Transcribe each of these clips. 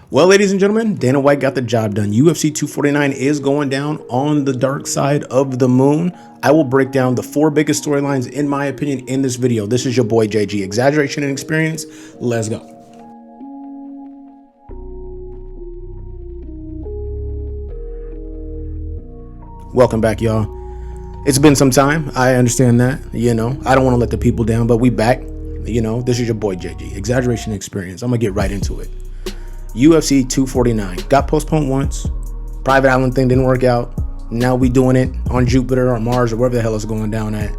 Well, ladies and gentlemen, Dana White got the job done. UFC 249 is going down on the dark side of the moon. I will break down the 4 biggest storylines, in my opinion, in this video. This is your boy JG. Exaggeration and experience. Let's go. Welcome back, y'all. It's been some time. I understand that. I don't want to let the people down, but we back. This is your boy JG. Exaggeration and experience. I'm going to get right into it. UFC 249 got postponed once. Private island thing didn't work out. Now we doing it on Jupiter or Mars or wherever the hell it's going down at,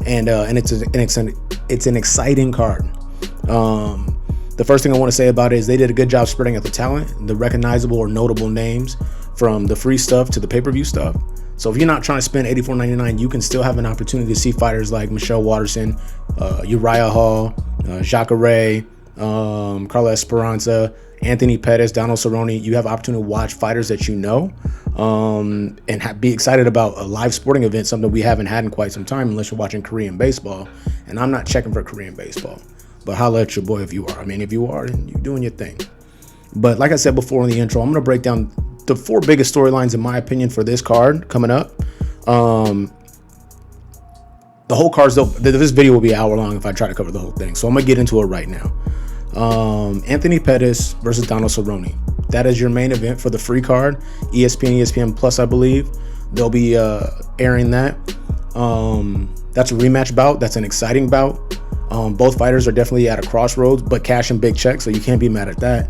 and it's an exciting card. The first thing I want to say about it is they did a good job spreading out the talent, the recognizable or notable names from the free stuff to the pay-per-view stuff. So if you're not trying to spend $84.99, you can still have an opportunity to see fighters like Michelle Waterson, Uriah Hall, Jacare, Carla Esperanza, Anthony Pettis, Donald Cerrone. You have opportunity to watch fighters that you know, and be excited about a live sporting event, something we haven't had in quite some time, unless you're watching Korean baseball. And I'm not checking for Korean baseball, but holla at your boy if you are. I mean, if you are, then you're doing your thing. But like I said before in the intro, I'm going to break down the 4 biggest storylines, in my opinion, for this card coming up. The whole card's though, this video will be an hour long if I try to cover the whole thing. So I'm going to get into it right now. Anthony Pettis versus Donald Cerrone. That is your main event for the free card. ESPN Plus, I believe. They'll be airing that. That's a rematch bout. That's an exciting bout. Both fighters are definitely at a crossroads, but cashing big checks, so you can't be mad at that.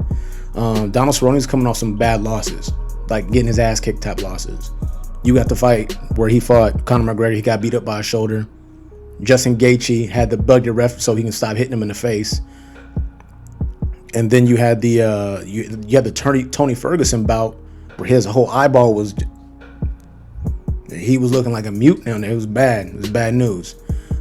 Donald Cerrone's coming off some bad losses, like getting his ass kicked type losses. You got the fight where he fought Conor McGregor. He got beat up by a shoulder. Justin Gaethje had to bug your ref so he can stop hitting him in the face. And then you had the Tony Ferguson bout where his whole eyeball was, he was looking like a mute down there. It was bad. It was bad news.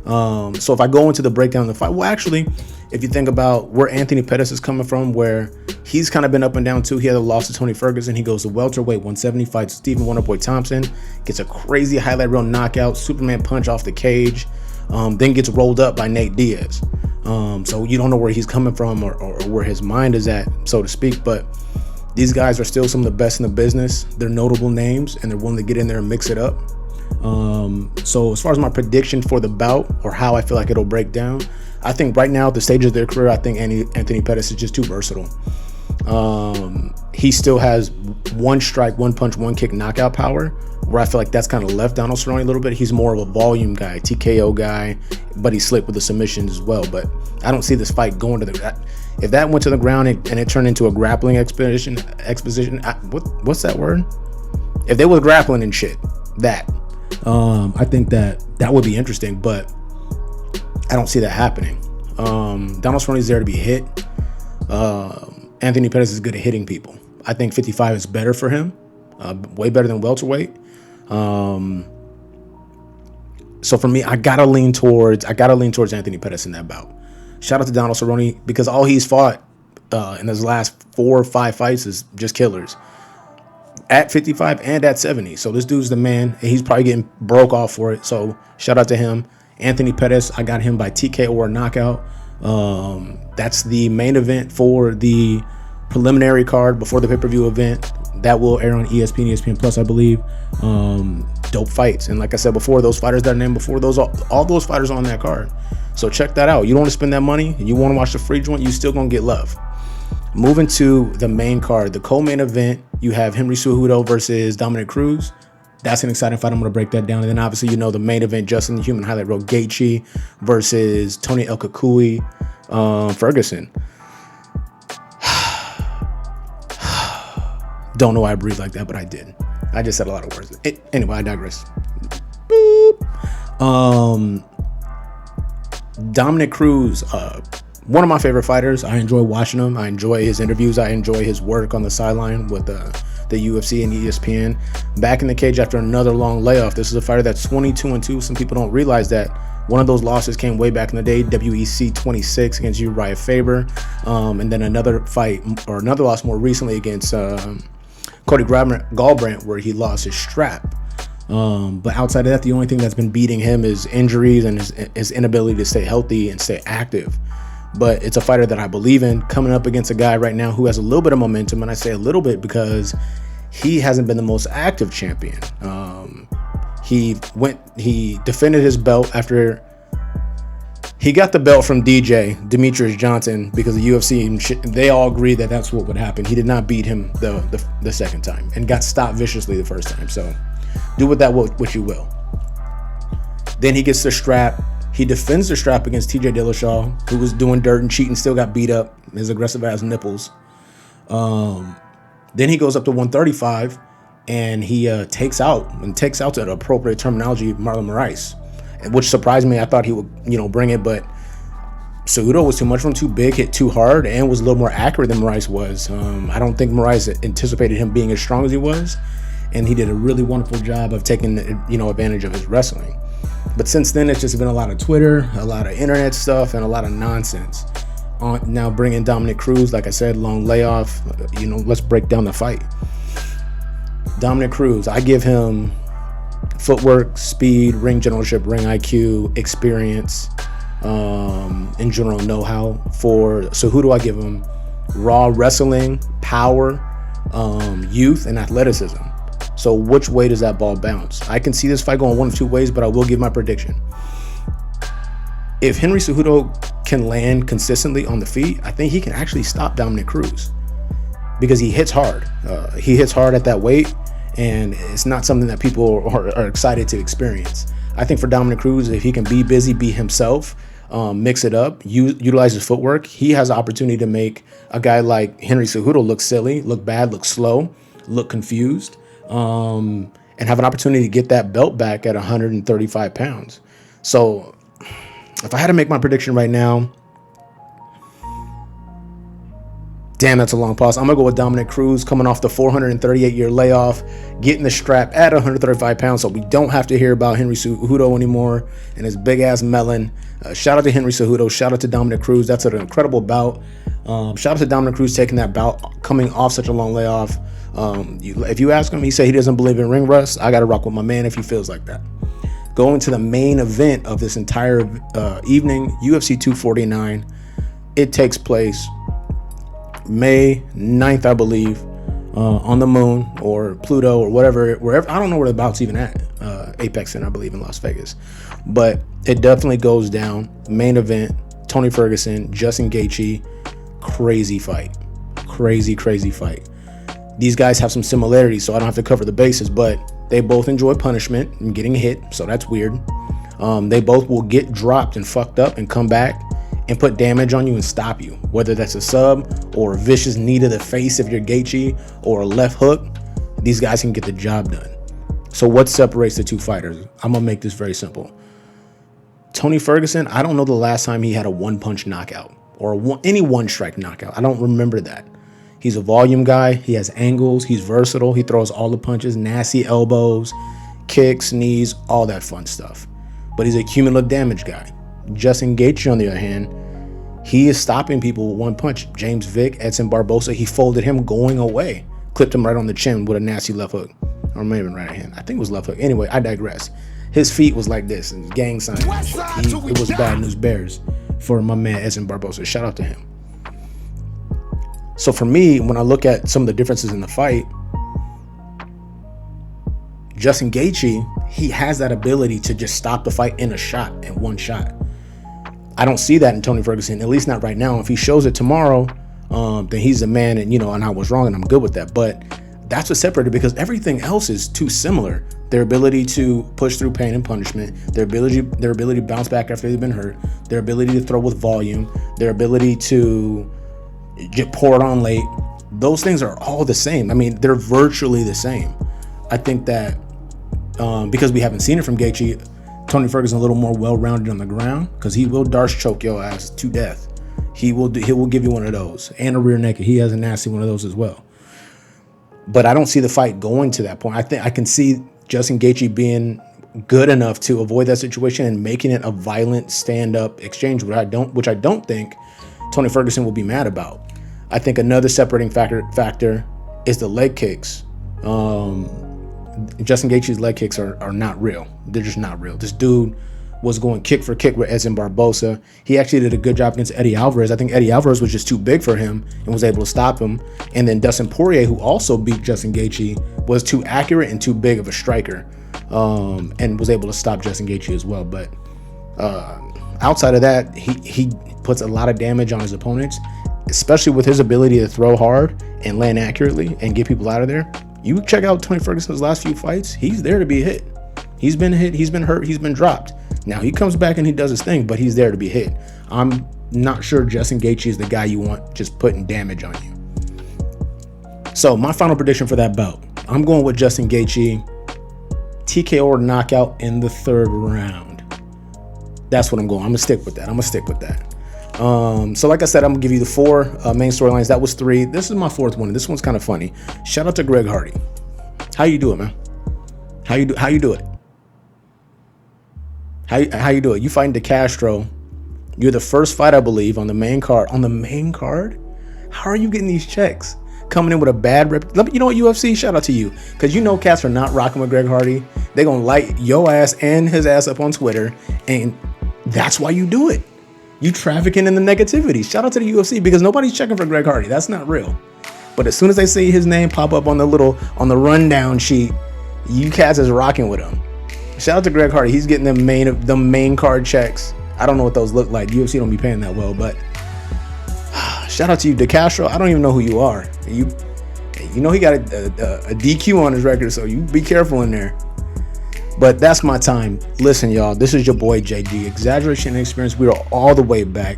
So if I go into the breakdown of the fight, well, actually, if you think about where Anthony Pettis is coming from, where he's kind of been up and down too. He had a loss to Tony Ferguson. He goes to welterweight 170, fights Stephen Wonderboy Thompson, gets a crazy highlight reel knockout, Superman punch off the cage, then gets rolled up by Nate Diaz. So you don't know where he's coming from or where his mind is at, so to speak. But these guys are still some of the best in the business. They're notable names, and they're willing to get in there and mix it up. So as far as my prediction for the bout or how I feel like it'll break down, I think right now at the stage of their career, I think Anthony Pettis is just too versatile. He still has one strike, one punch, one kick knockout power, where I feel like that's kind of left Donald Cerrone a little bit. He's more of a volume guy, TKO guy, but he's slick with the submissions as well. But I don't see this fight going to the, if that went to the ground and it turned into a grappling exposition, what's that word? If they was grappling and shit, I think that would be interesting, but I don't see that happening. Donald Cerrone's there to be hit. Anthony Pettis is good at hitting people. I think 55 is better for him, way better than welterweight. So for me, I gotta lean towards Anthony Pettis in that bout. Shout out to Donald Cerrone, because all he's fought in his last 4 or 5 fights is just killers at 55 and at 70. So this dude's the man, and he's probably getting broke off for it. So shout out to him. Anthony Pettis, I got him by TKO or knockout. That's the main event for the preliminary card before the pay-per-view event. That will air on ESPN Plus, I believe. Dope fights. And like I said before, those fighters that I named before, all those fighters are on that card. So check that out. You don't want to spend that money and you want to watch the free joint, you still gonna get love. Moving to the main card, the co-main event, you have Henry Cejudo versus Dominic Cruz. That's an exciting fight. I'm going to break that down. And then obviously, the main event, Justin the Human Highlight Reel Gaethje versus Tony El Kakui Ferguson. Don't know why I breathe like that, but I did. I just said a lot of words. Anyway, I digress. Boop. Dominic Cruz, one of my favorite fighters. I enjoy watching him. I enjoy his interviews. I enjoy his work on the sideline with the UFC and ESPN. Back in the cage after another long layoff. This is a fighter that's 22-2. Some people don't realize that one of those losses came way back in the day, WEC 26 against Uriah Faber, and then another loss more recently against Cody Garbrandt, where he lost his strap. But outside of that, the only thing that's been beating him is injuries and his inability to stay healthy and stay active. but it's a fighter that I believe in, coming up against a guy right now who has a little bit of momentum. And I say a little bit because he hasn't been the most active champion. He defended his belt after he got the belt from Demetrius Johnson, because the UFC, they all agreed that that's what would happen. He did not beat him the second time and got stopped viciously the first time. So do with that what you will. Then he gets the strap. He defends the strap against TJ Dillashaw, who was doing dirt and cheating, still got beat up, his aggressive ass nipples. Then he goes up to 135 and he takes out to the appropriate terminology, Marlon Moraes, which surprised me. I thought he would, bring it, but Cejudo was too much for him, too big, hit too hard, and was a little more accurate than Moraes was. I don't think Moraes anticipated him being as strong as he was, and he did a really wonderful job of taking, advantage of his wrestling. But since then, it's just been a lot of Twitter, a lot of internet stuff, and a lot of nonsense. Now bringing Dominic Cruz, like I said, long layoff. Let's break down the fight. Dominic Cruz, I give him footwork, speed, ring generalship, ring IQ, experience, in general know-how. For Cejudo, I give him raw wrestling, power, youth, and athleticism. So which way does that ball bounce? I can see this fight going one of two ways, but I will give my prediction. If Henry Cejudo can land consistently on the feet, I think he can actually stop Dominic Cruz, because he hits hard. He hits hard at that weight, and it's not something that people are excited to experience. I think for Dominic Cruz, if he can be busy, be himself, mix it up, utilize his footwork, he has the opportunity to make a guy like Henry Cejudo look silly, look bad, look slow, look confused, and have an opportunity to get that belt back at 135 pounds. So if I had to make my prediction right now, damn, that's a long pause. I'm going to go with Dominic Cruz coming off the 438-year layoff, getting the strap at 135 pounds, so we don't have to hear about Henry Cejudo anymore and his big-ass melon. Shout out to Henry Cejudo. Shout out to Dominic Cruz. That's an incredible bout. Shout out to Dominic Cruz taking that bout, coming off such a long layoff. If you ask him, he said he doesn't believe in ring rust. I got to rock with my man if he feels like that. Going to the main event of this entire evening, UFC 249. It takes place May 9th, I believe, on the moon or Pluto or wherever. I don't know where the bout's even at. Apex Center, I believe, in Las Vegas. But it definitely goes down. Main event, Tony Ferguson, Justin Gaethje. Crazy fight. Crazy fight. These guys have some similarities, so I don't have to cover the bases, but they both enjoy punishment and getting hit, so that's weird. They both will get dropped and fucked up and come back and put damage on you and stop you, whether that's a sub or a vicious knee to the face if you're Gaethje, or a left hook. These guys can get the job done. So what separates the two fighters? I'm gonna make this very simple. Tony Ferguson, I don't know the last time he had a one-punch knockout or any one-strike knockout. I don't remember that. He's a volume guy. He has angles. He's versatile. He throws all the punches, nasty elbows, kicks, knees, all that fun stuff. But he's a cumulative damage guy. Justin Gaethje, on the other hand, he is stopping people with one punch. James Vick, Edson Barbosa, he folded him going away. Clipped him right on the chin with a nasty left hook. Or maybe right hand. I think it was left hook. Anyway, I digress. His feet was like this, and gang signs. It was bad news bears for my man Edson Barbosa. Shout out to him. So for me, when I look at some of the differences in the fight, Justin Gaethje, he has that ability to just stop the fight in one shot. I don't see that in Tony Ferguson, at least not right now. If he shows it tomorrow, then he's the man, and and I was wrong, and I'm good with that. But that's what separated, because everything else is too similar. Their ability to push through pain and punishment, their ability to bounce back after they've been hurt, their ability to throw with volume, their ability to get poured on late. Those things are all the same. I mean, they're virtually the same. I think that because we haven't seen it from Gaethje, Tony Ferguson a little more well-rounded on the ground, because he will Darce choke your ass to death. He will give you one of those, and a rear naked. He has a nasty one of those as well. But I don't see the fight going to that point. I think I can see Justin Gaethje being good enough to avoid that situation and making it a violent stand-up exchange, which I don't think Tony Ferguson will be mad about. I think another separating factor is the leg kicks. Justin Gaethje's leg kicks are not real. They're just not real. This dude was going kick for kick with Edson Barbosa. He actually did a good job against Eddie Alvarez. I think Eddie Alvarez was just too big for him and was able to stop him. And then Dustin Poirier, who also beat Justin Gaethje, was too accurate and too big of a striker, and was able to stop Justin Gaethje as well. But outside of that, he puts a lot of damage on his opponents, especially with his ability to throw hard and land accurately and get people out of there. You check out Tony Ferguson's last few fights, he's there to be hit. He's been hit, he's been hurt, he's been dropped. Now he comes back and he does his thing, but he's there to be hit. I'm not sure Justin Gaethje is the guy you want just putting damage on you. So my final prediction for that bout, I'm going with Justin Gaethje, TKO or knockout in the 3rd round. That's what I'm going. I'm gonna stick with that. So like I said, I'm gonna give you the 4 main storylines. That was 3. This is my 4th one. This one's kind of funny. Shout out to Greg Hardy. How you do it, man? How you do it? How you do it? You fighting DeCastro. You're the first fight, I believe, on the main card. On the main card? How are you getting these checks? Coming in with a bad rep. You know what, UFC? Shout out to you. Because you know cats are not rocking with Greg Hardy. They're going to light your ass and his ass up on Twitter. And that's why you do it. You trafficking in the negativity. Shout out to the UFC because nobody's checking for Greg Hardy. That's not real. But as soon as they see his name pop up on the rundown sheet, you cats is rocking with him. Shout out to Greg Hardy. He's getting the main card checks. I don't know what those look like. UFC don't be paying that well, but shout out to you, DeCastro. I don't even know who you are. You know he got a DQ on his record, so you be careful in there. But that's my time. Listen, y'all, this is your boy JG. Exaggeration and Experience. We are all the way back.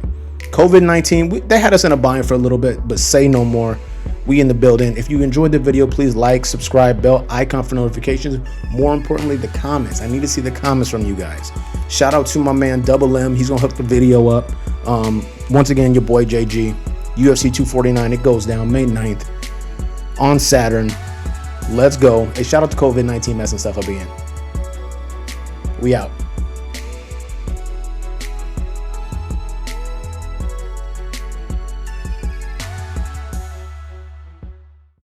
COVID-19, they had us in a bind for a little bit, but say no more. We in the building. If you enjoyed the video, please like, subscribe, bell icon for notifications. More importantly, the comments. I need to see the comments from you guys. Shout out to my man Double M. He's gonna hook the video up. Once again, your boy JG. UFC 249. It goes down May 9th on Saturn. Let's go. Hey, shout out to COVID-19 messing stuff up again. We out.